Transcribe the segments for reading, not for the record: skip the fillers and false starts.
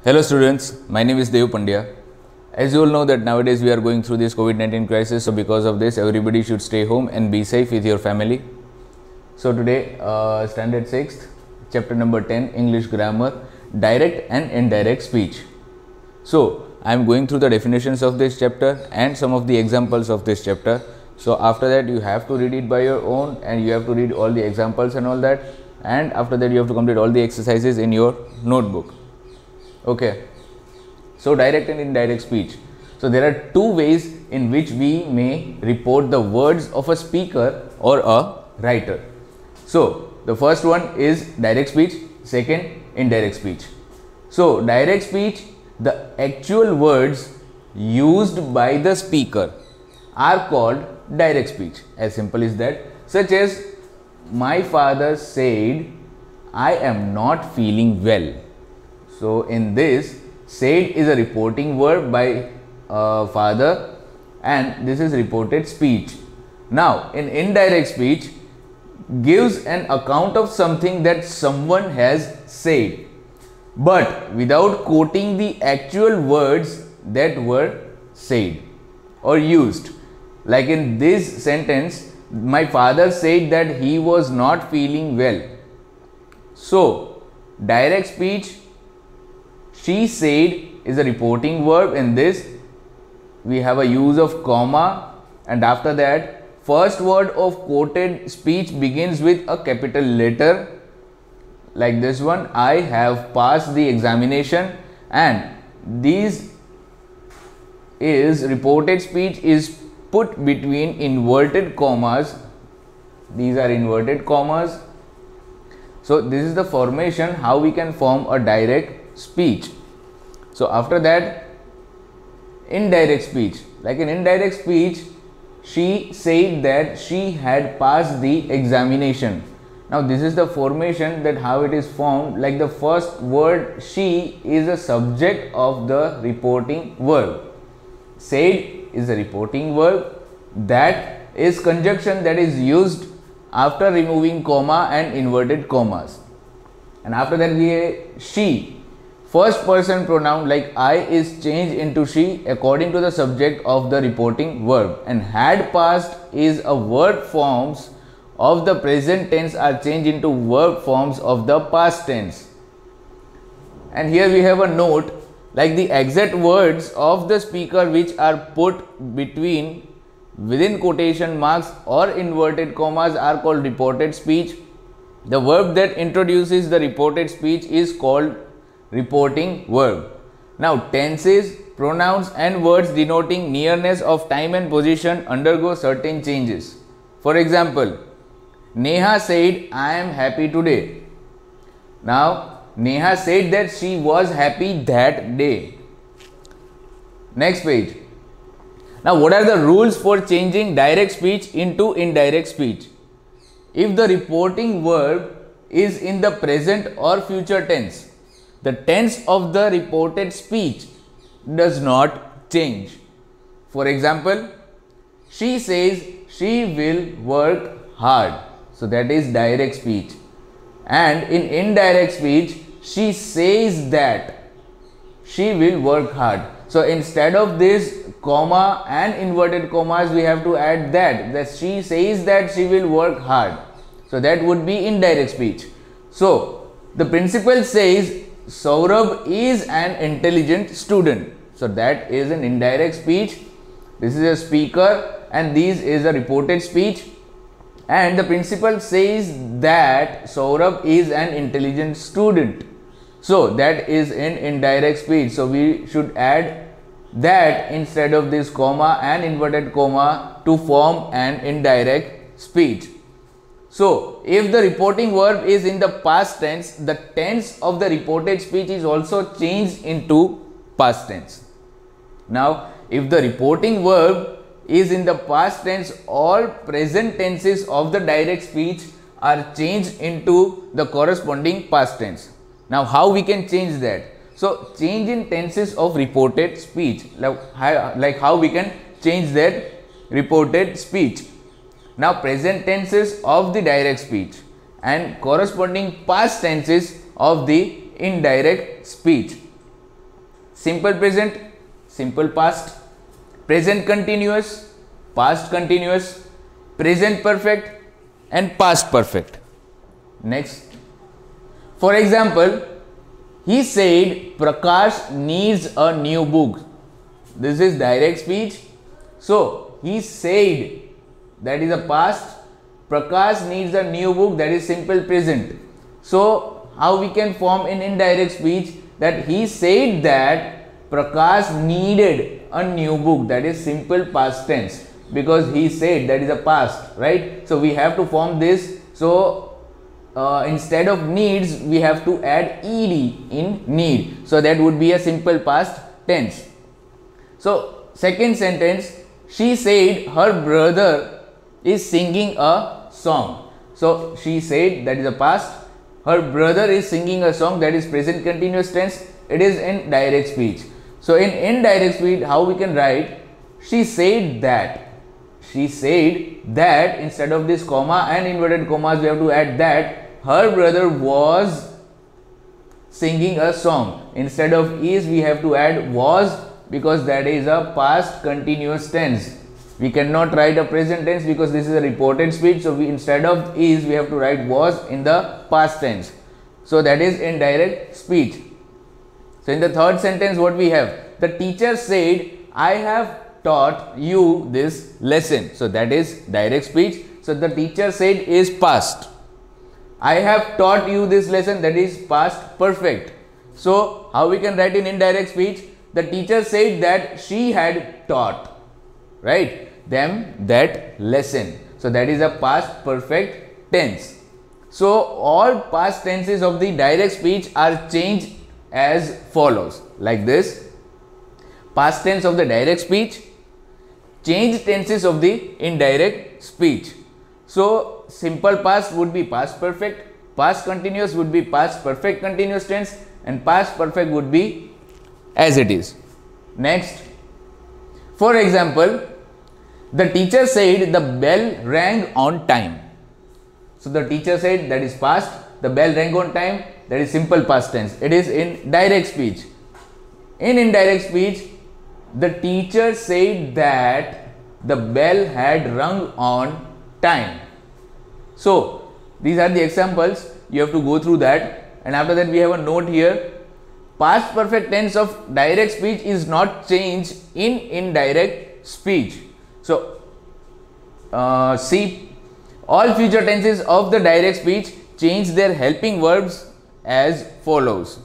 Hello students, my name is Dev Pandya. As you all know that nowadays we are going through this COVID-19 crisis, so because of this everybody should stay home and be safe with your family. So today standard 6th, chapter number 10, English grammar, direct and indirect speech. So I am going through the definitions of this chapter and some of the examples of this chapter. So after that you have to read it by your own and you have to read all the examples and all that, and after that you have to complete all the exercises in your notebook. Okay, so direct and indirect speech. So there are two ways in which we may report the words of a speaker or a writer. So the first one is direct speech, second indirect speech. So direct speech, the actual words used by the speaker are called direct speech, as simple as that, such as my father said I am not feeling well. So in this, said is a reporting verb by father and this is reported speech. Now in indirect speech gives an account of something that someone has said, but without quoting the actual words that were said or used. Like in this sentence, my father said that he was not feeling well. So direct speech, she said is a reporting verb. In this we have a use of comma, and after that first word of quoted speech begins with a capital letter, like this one, I have passed the examination, and this is reported speech is put between inverted commas. These are inverted commas. So this is the formation how we can form a direct speech. So after that, indirect speech. Like in indirect speech, she said that she had passed the examination. Now this is the formation that how it is formed. Like the first word she is a subject of the reporting verb. Said is a reporting verb. That is conjunction that is used after removing comma and inverted commas. And after that we she, first person pronoun like I is changed into she according to the subject of the reporting verb, and had passed is a verb forms of the present tense are changed into verb forms of the past tense. And here we have a note, like the exact words of the speaker which are put between within quotation marks or inverted commas are called reported speech. The verb that introduces the reported speech is called reporting verb. Now tenses, pronouns and words denoting nearness of time and position undergo certain changes. For example, Neha said I am happy today. Now Neha said that she was happy that day. Next page. Now what are the rules for changing direct speech into indirect speech? If the reporting verb is in the present or future tense, the tense of the reported speech does not change. For example, she says she will work hard. So that is direct speech. And in indirect speech, she says that she will work hard. So instead of this comma and inverted commas, we have to add that she says that she will work hard. So that would be indirect speech. So the principal says Saurabh is an intelligent student. So that is an indirect speech. This is a speaker and this is a reported speech. And the principal says that Saurabh is an intelligent student. So that is in indirect speech. So we should add that instead of this comma and inverted comma to form an indirect speech. So if the reporting verb is in the past tense, the tense of the reported speech is also changed into past tense. Now if the reporting verb is in the past tense, all present tenses of the direct speech are changed into the corresponding past tense. Now how we can change that? So change in tenses of reported speech, like how we can change that reported speech. Now present tenses of the direct speech and corresponding past tenses of the indirect speech. simple present, simple past, present continuous, past continuous, present perfect and past perfect. Next, for example, he said Prakash needs a new book. This is direct speech. So he said, that is a past. Prakash needs a new book, that is simple present. So how we can form an indirect speech, that he said that Prakash needed a new book, that is simple past tense, because he said, that is a past, right? So we have to form this. So instead of needs, we have to add ed in need, so that would be a simple past tense. So second sentence, she said her brother is singing a song. So she said, that is a past. Her brother is singing a song, that is present continuous tense. It is in direct speech. So in indirect speech, how we can write, she said that. She said that, instead of this comma and inverted commas, we have to add that. Her brother was singing a song. Instead of is, we have to add was, because that is a past continuous tense. We cannot write a present tense because this is a reported speech. So instead of is, we have to write was in the past tense. So that is indirect speech. So in the third sentence, what we have? The teacher said, I have taught you this lesson. So that is direct speech. So the teacher said is past. I have taught you this lesson, that is past perfect. So how we can write in indirect speech? The teacher said that she had taught, right, them that lesson. So that is a past perfect tense. So all past tenses of the direct speech are changed as follows, like this: past tense of the direct speech, changed tenses of the indirect speech. So simple past would be past perfect, past continuous would be past perfect continuous tense, and past perfect would be as it is. Next, for example, the teacher said the bell rang on time. So the teacher said, that is past. The bell rang on time, that is simple past tense. It is in direct speech. In indirect speech, the teacher said that the bell had rung on time. So these are the examples. You have to go through that, and after that we have a note here. Past perfect tense of direct speech is not changed in indirect speech. So see, all future tenses of the direct speech change their helping verbs as follows.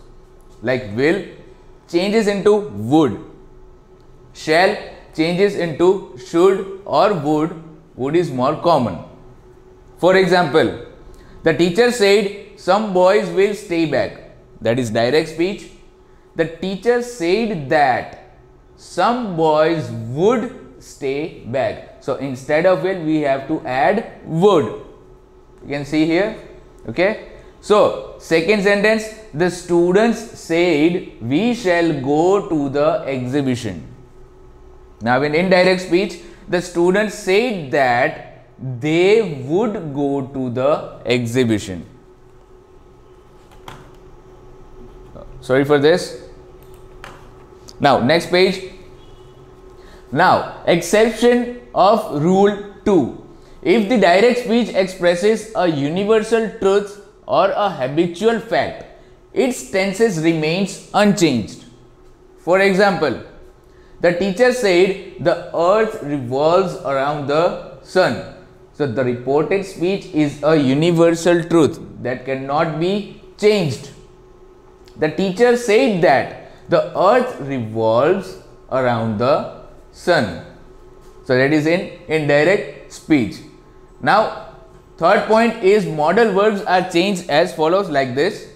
Like will changes into would, shall changes into should or would. Would is more common. For example, the teacher said some boys will stay back. That is direct speech. The teacher said that some boys would stay back. So instead of will, we have to add would. You can see here. Okay. So second sentence, the students said we shall go to the exhibition. Now in indirect speech, the students said that they would go to the exhibition. Sorry for this. Now next page. Now exception of rule 2. If the direct speech expresses a universal truth or a habitual fact, its tenses remains unchanged. For example, the teacher said the earth revolves around the sun. So the reported speech is a universal truth that cannot be changed. The teacher said that the earth revolves around the sun. So that is in indirect speech. Now third point is modal verbs are changed as follows, like this.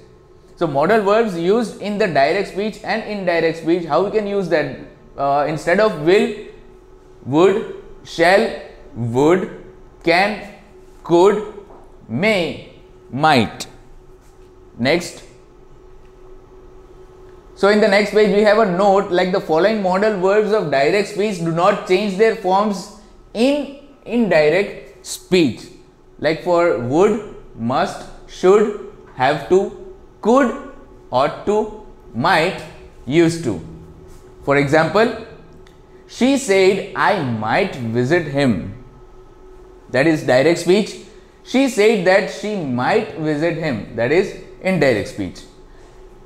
So modal verbs used in the direct speech and indirect speech, how we can use that? Instead of will, would, shall, would, can, could, may, might. Next. So in the next page we have a note like the following modal verbs of direct speech do not change their forms in indirect speech. Like for would, must, should, have to, could, ought to, might, used to. For example, she said I might visit him. That is direct speech. She said that she might visit him. That is indirect speech.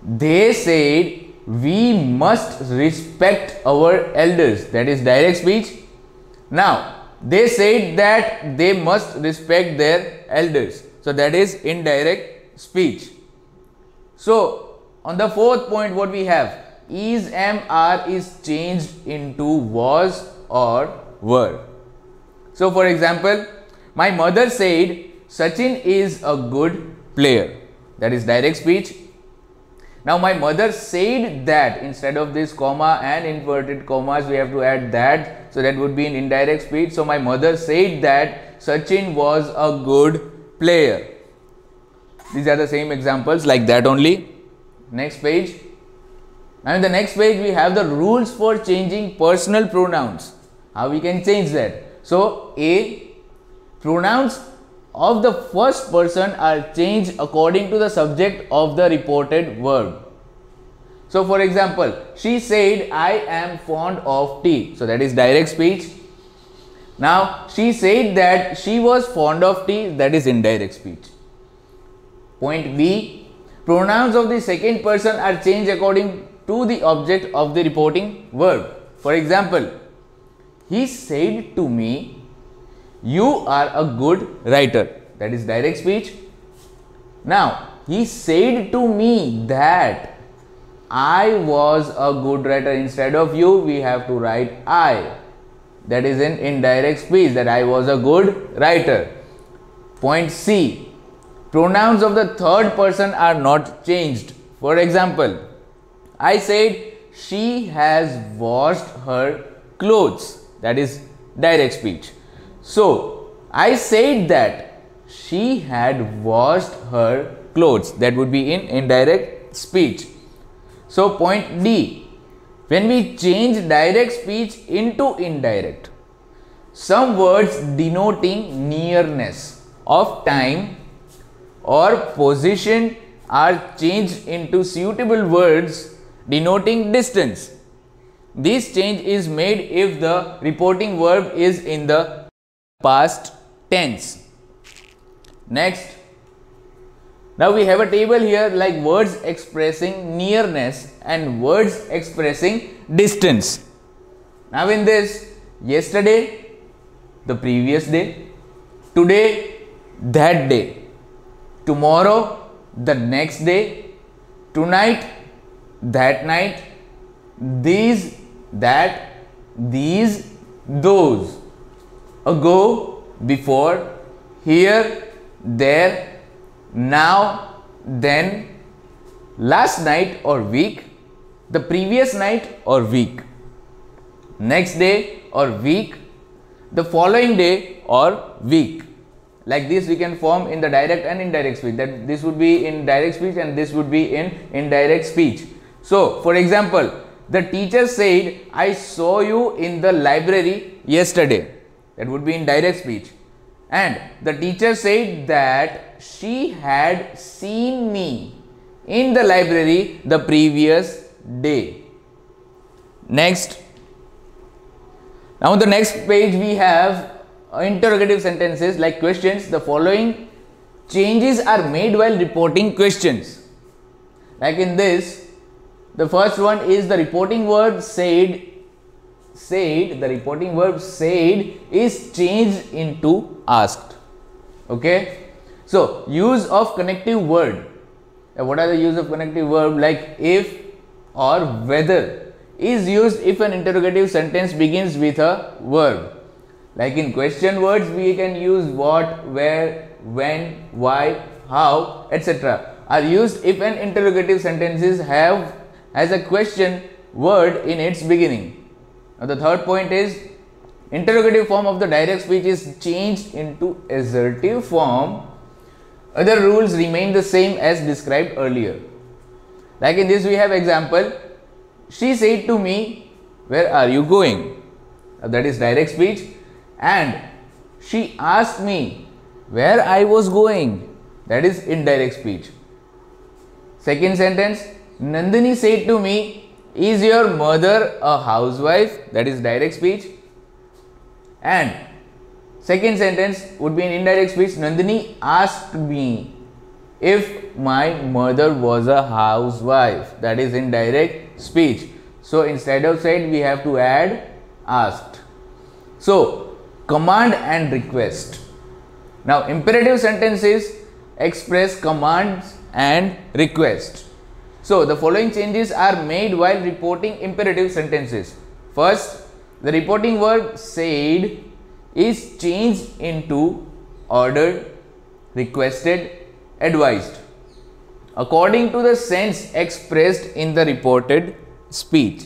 They said we must respect our elders. That is direct speech. Now, they said that they must respect their elders. So, that is indirect speech. So, on the fourth point, what we have? Is, am, are is changed into was or were. So, for example, my mother said Sachin is a good player. That is direct speech. Now, my mother said that, instead of this comma and inverted commas, we have to add that. So, that would be in indirect speech. So, my mother said that Sachin was a good player. These are the same examples like that only. Next page. Now, in the next page, we have the rules for changing personal pronouns. How we can change that? So, A, pronouns of the first person are changed according to the subject of the reported verb. So, for example, she said I am fond of tea. So, that is direct speech. Now, she said that she was fond of tea. That is indirect speech. Point B, pronouns of the second person are changed according to the object of the reporting verb. For example, he said to me, you are a good writer. That is direct speech. Now, he said to me that I was a good writer. Instead of you, we have to write I. That is an indirect speech, that I was a good writer. Point C, pronouns of the third person are not changed. For example, I said she has washed her clothes. That is direct speech. So, I said that she had washed her clothes. That would be in indirect speech. So, point D, when we change direct speech into indirect, some words denoting nearness of time or position are changed into suitable words denoting distance. This change is made if the reporting verb is in the past tense. Next, now we have a table here like words expressing nearness and words expressing distance. Now in this, yesterday, the previous day, today, that day, tomorrow, the next day, tonight, that night, these, that, these, those, ago, before, here, there, now, then, last night or week, the previous night or week, next day or week, the following day or week. Like this we can form in the direct and indirect speech, that this would be in direct speech and this would be in indirect speech. So, for example, the teacher said, I saw you in the library yesterday. That would be in direct speech. And the teacher said that she had seen me in the library the previous day. Next. Now, on the next page we have interrogative sentences like questions. The following changes are made while reporting questions. Like in this, the first one is the reporting verb said. The reporting verb said is changed into asked. Okay. So, use of connective word. What are the use of connective verb? Like if or whether is used if an interrogative sentence begins with a verb. Like in question words, we can use what, where, when, why, how, etc. are used if an interrogative sentences has a question word in its beginning. Now, the third point is interrogative form of the direct speech is changed into assertive form. Other rules remain the same as described earlier. Like in this we have example, she said to me, where are you going? That is direct speech. And she asked me where I was going. That is indirect speech. Second sentence, Nandini said to me, Is your mother a housewife? That is direct speech. And second sentence would be in indirect speech. Nandini asked me if my mother was a housewife. That is indirect speech. So instead of said, we have to add asked. So command and request. Now imperative sentences express commands and request. So the following changes are made while reporting imperative sentences. First, the reporting verb said is changed into ordered, requested, advised according to the sense expressed in the reported speech.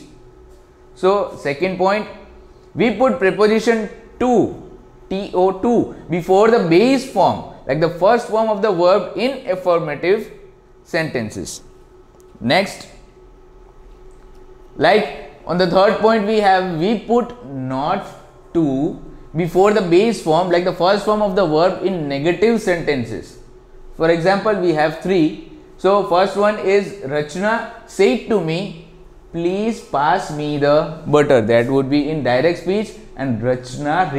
So second point, we put preposition to, to before the base form, like the first form of the verb in affirmative sentences. Next, like on the third point we put not to before the base form, like the first form of the verb in negative sentences. For example, we have three. So first one is Rachna said to me, please pass me the butter. That would be in direct speech. And Rachna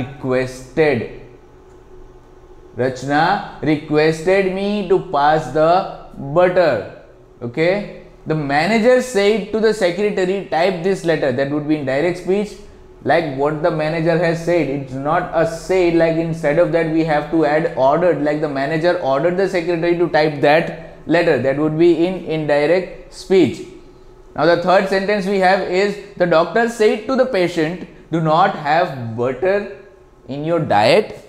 requested me to pass the butter. Okay. The manager said to the secretary, type this letter. That would be in direct speech, like what the manager has said. It's not a said, like instead of that we have to add ordered, like the manager ordered the secretary to type that letter. That would be in indirect speech. Now the third sentence we have is the doctor said to the patient, do not have butter in your diet.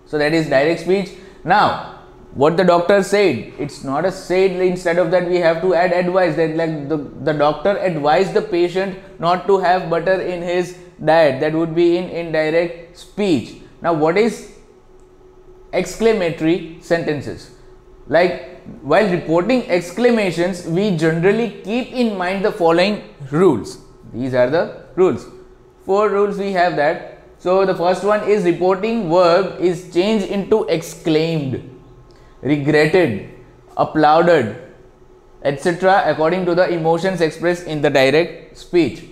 So that is direct speech. Now what the doctor said, it's not a said, instead of that we have to add advice, that like the doctor advised the patient not to have butter in his diet. That would be in indirect speech. Now what is exclamatory sentences? Like while reporting exclamations, we generally keep in mind the following rules. These are the rules. 4 rules we have that. So the first one is reporting verb is changed into exclaimed, regretted, applauded, etc. according to the emotions expressed in the direct speech.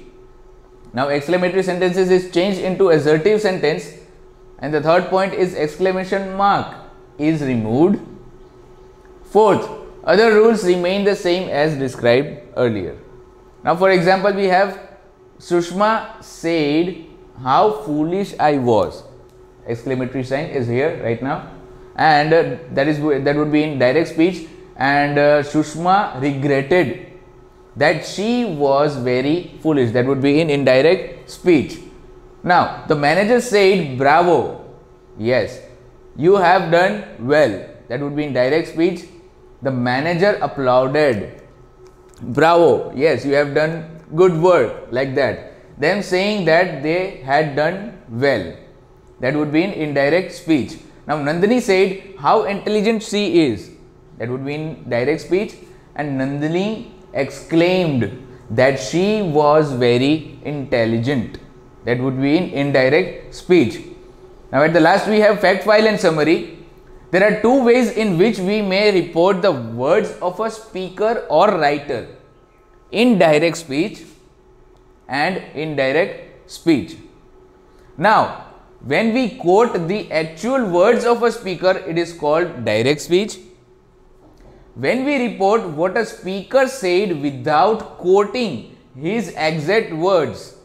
Now exclamatory sentences is changed into assertive sentence, and the third point is exclamation mark is removed. Fourth, other rules remain the same as described earlier. Now for example, we have Sushma said how foolish I was. Exclamatory sign is here right now. And that would be in direct speech. And Sushma regretted that she was very foolish. That would be in indirect speech. Now the manager said bravo, yes, you have done well. That would be in direct speech. The manager applauded, bravo, yes, you have done good work, like that. Them saying that they had done well. That would be in indirect speech. Now Nandini said how intelligent she is. That would be in direct speech. And Nandini exclaimed that she was very intelligent. That would be in indirect speech. Now at the last we have fact file and summary. There are 2 ways in which we may report the words of a speaker or writer: indirect speech and indirect speech. Now when we quote the actual words of a speaker, it is called direct speech. When we report what a speaker said without quoting his exact words,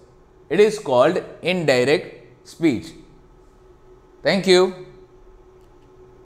it is called indirect speech. Thank you.